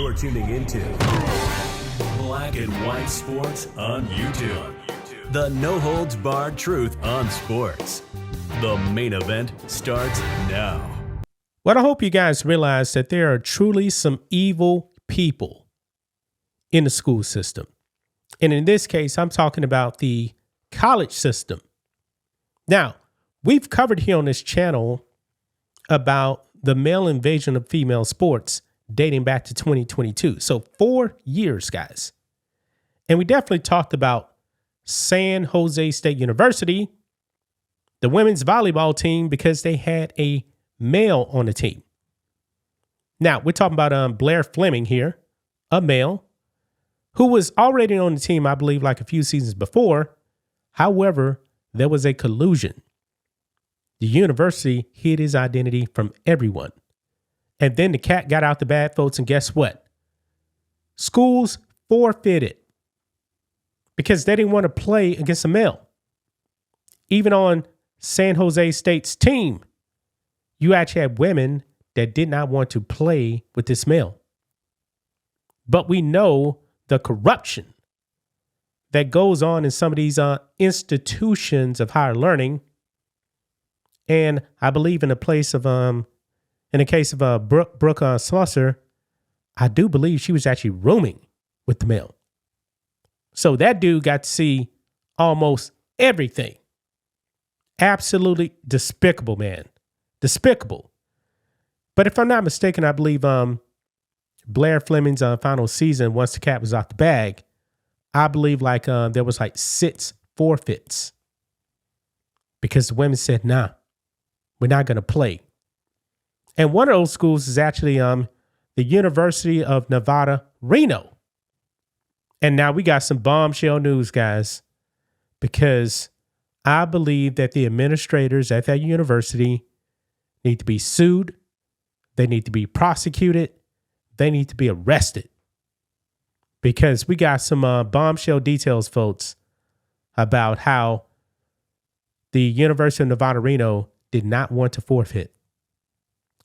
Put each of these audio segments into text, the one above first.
You're tuning into Black and White Sports on YouTube. The no-holds-barred truth on sports. The main event starts now. Well, I hope you guys realize that there are truly some evil people in the school system. And in this case, I'm talking about the college system. Now, we've covered here on this channel about the male invasion of female sports dating back to 2022. So 4 years, guys. And we definitely talked about San Jose State University, the women's volleyball team, because they had a male on the team. Now, we're talking about Blair Fleming here, a male who was already on the team, I believe, like a few seasons before. However, there was a collusion. The university hid his identity from everyone. And then the cat got out the bag, folks, and guess what? Schools forfeited because they didn't want to play against a male. Even on San Jose State's team, you actually had women that did not want to play with this male. But we know the corruption that goes on in some of these institutions of higher learning. And I believe in the case of Brooke Slusser, I do believe she was actually rooming with the male. So that dude got to see almost everything. Absolutely despicable, man. Despicable. But if I'm not mistaken, I believe Blair Fleming's final season, once the cat was off the bag, I believe there was 6 forfeits because the women said, nah, we're not going to play. And one of those schools is actually the University of Nevada, Reno. And now we got some bombshell news, guys, because I believe that the administrators at that university need to be sued. They need to be prosecuted. They need to be arrested. Because we got some bombshell details, folks, about how the University of Nevada, Reno did not want to forfeit.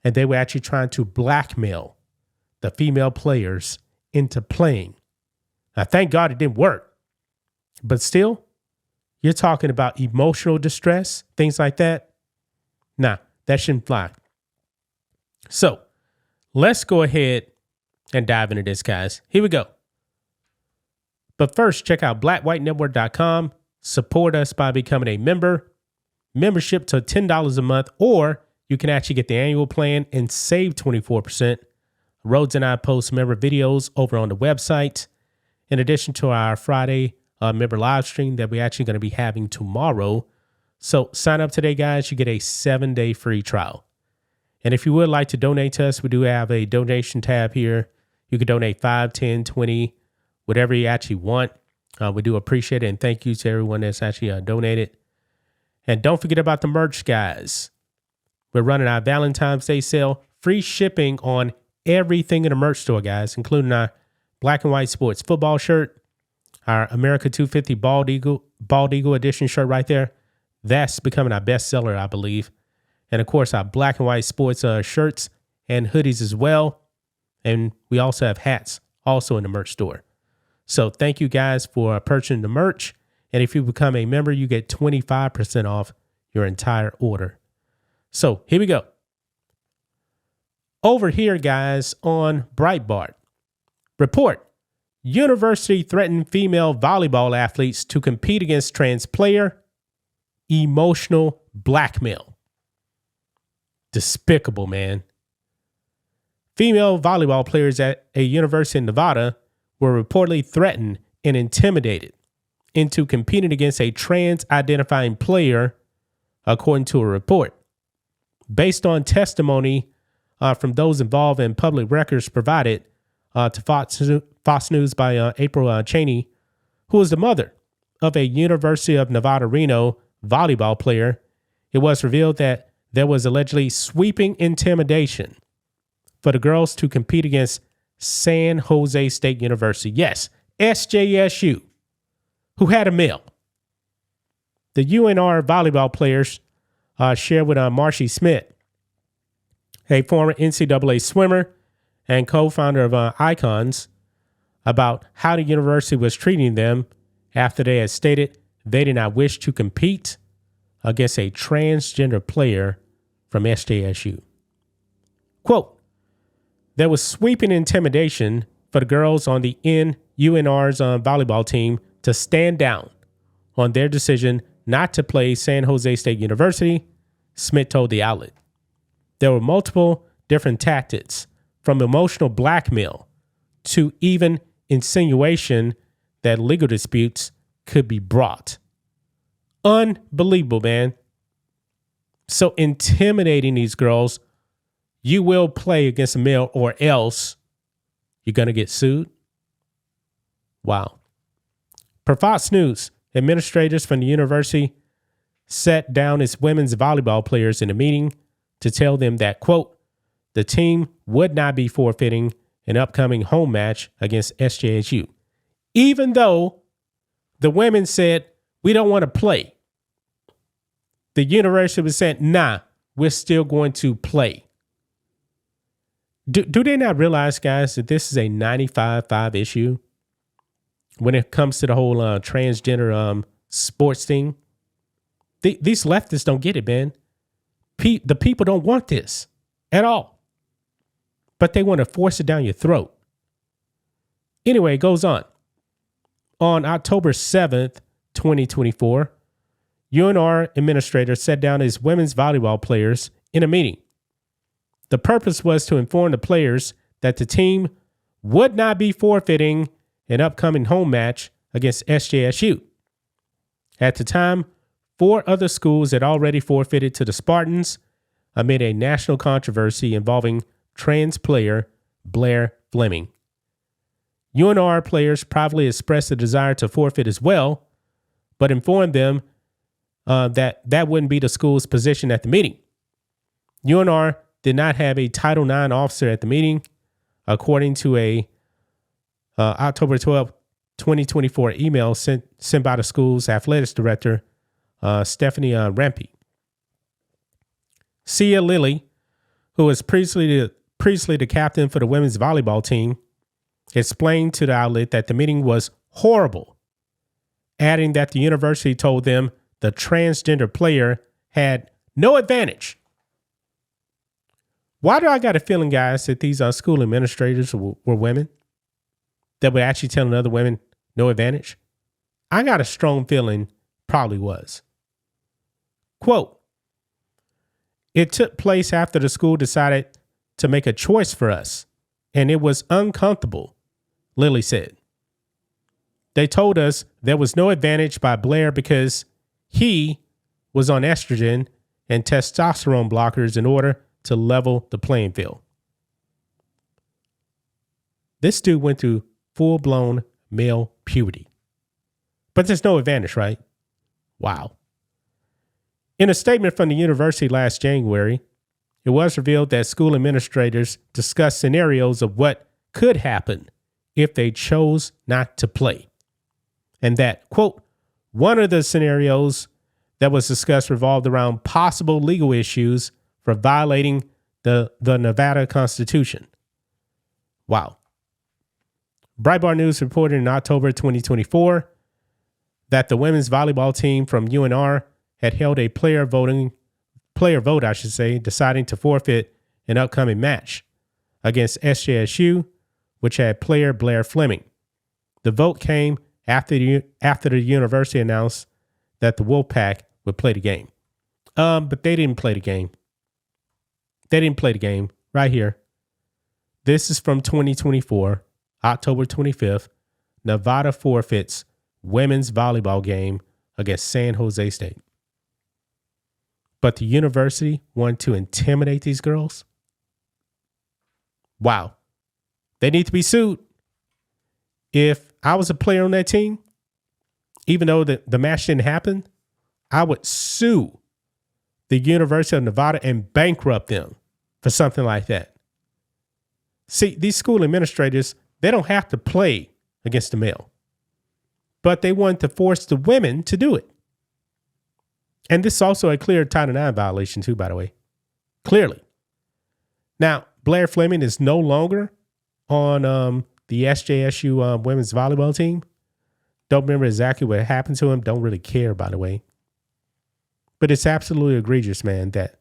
And they were actually trying to blackmail the female players into playing. Now, thank God it didn't work. But still, you're talking about emotional distress, things like that. Nah, that shouldn't fly. So let's go ahead and dive into this, guys. Here we go. But first, check out blackwhitenetwork.com. Support us by becoming a member. Membership to $10 a month, or you can actually get the annual plan and save 24%. Rhodes and I post member videos over on the website, in addition to our Friday member live stream that we're actually going to be having tomorrow. So sign up today, guys. You get a 7-day free trial. And if you would like to donate to us, we do have a donation tab here. You can donate 5, 10, 20, whatever you actually want. We do appreciate it. And thank you to everyone that's actually donated. And don't forget about the merch, guys. We're running our Valentine's Day sale. Free shipping on everything in the merch store, guys, including our Black and White Sports football shirt, our America 250 Bald Eagle edition shirt right there. That's becoming our best seller, I believe. And, of course, our Black and White Sports shirts and hoodies as well. And we also have hats also in the merch store. So thank you guys for purchasing the merch. And if you become a member, you get 25% off your entire order. So here we go. Over here, guys, on Breitbart. Report: University threatened female volleyball athletes to compete against trans player. Emotional blackmail. Despicable, man. Female volleyball players at a university in Nevada were reportedly threatened and intimidated into competing against a trans-identifying player, according to a report. Based on testimony from those involved in public records provided to Fox News by April Cheney, who is the mother of a University of Nevada, Reno volleyball player, it was revealed that there was allegedly sweeping intimidation for the girls to compete against San Jose State University. Yes, SJSU, who had a male. The UNR volleyball players shared with Marcy Smith, a former NCAA swimmer and co-founder of Icons, about how the university was treating them after they had stated they did not wish to compete against a transgender player from SJSU. Quote, there was sweeping intimidation for the girls on the UNR's volleyball team to stand down on their decision not to play San Jose State University, Smith told the outlet. There were multiple different tactics, from emotional blackmail to even insinuation that legal disputes could be brought. Unbelievable, man. So intimidating these girls, you will play against a male or else you're going to get sued. Wow. Per Fox News, administrators from the university sat down its women's volleyball players in a meeting to tell them that, quote, the team would not be forfeiting an upcoming home match against SJSU, even though the women said, we don't want to play. The university was saying, nah, we're still going to play. Do they not realize, guys, that this is a 95-5 issue when it comes to the whole transgender sports thing? These leftists don't get it, man. The people don't want this at all, but they want to force it down your throat. Anyway, it goes on. On October 7th, 2024, UNR administrators sat down as women's volleyball players in a meeting. The purpose was to inform the players that the team would not be forfeiting an upcoming home match against SJSU. At the time, 4 other schools had already forfeited to the Spartans amid a national controversy involving trans player Blair Fleming. UNR players privately expressed a desire to forfeit as well, but informed them that wouldn't be the school's position at the meeting. UNR did not have a Title IX officer at the meeting, according to a October 12, 2024 email sent by the school's athletics director, Stephanie Rempe. Sia Lilly, who was previously the captain for the women's volleyball team, explained to the outlet that the meeting was horrible, adding that the university told them the transgender player had no advantage. Why do I got a feeling, guys, that these school administrators were women that were actually telling other women no advantage? I got a strong feeling probably was. Quote, it took place after the school decided to make a choice for us, and it was uncomfortable, Lilly said. They told us there was no advantage by Blair because he was on estrogen and testosterone blockers in order to level the playing field. This dude went through full-blown male puberty. But there's no advantage, right? Wow. In a statement from the university last January, it was revealed that school administrators discussed scenarios of what could happen if they chose not to play. And that, quote, one of the scenarios that was discussed revolved around possible legal issues for violating the Nevada Constitution. Wow. Breitbart News reported in October 2024 that the women's volleyball team from UNR had held a player vote, deciding to forfeit an upcoming match against SJSU, which had player Blair Fleming. The vote came after the university announced that the Wolfpack would play the game. But they didn't play the game. They didn't play the game right here. This is from 2024, October 25th. Nevada forfeits women's volleyball game against San Jose State. But the university wanted to intimidate these girls? Wow. They need to be sued. If I was a player on that team, even though the match didn't happen, I would sue the University of Nevada and bankrupt them for something like that. See, these school administrators, they don't have to play against the male, but they want to force the women to do it. And this is also a clear Title IX violation too, by the way. Clearly. Now, Blair Fleming is no longer on the SJSU women's volleyball team. Don't remember exactly what happened to him. Don't really care, by the way. But it's absolutely egregious, man, that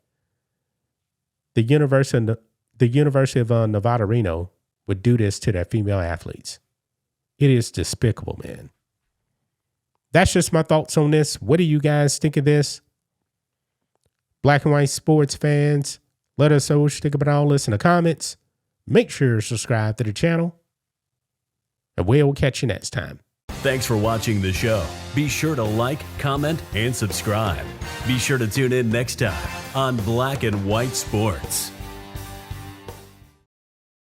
the University of Nevada, Reno would do this to their female athletes. It is despicable, man. That's just my thoughts on this. What do you guys think of this? Black and white sports fans, let us know what you think about all this in the comments. Make sure to subscribe to the channel. And we'll catch you next time. Thanks for watching the show. Be sure to like, comment, and subscribe. Be sure to tune in next time on Black and White Sports.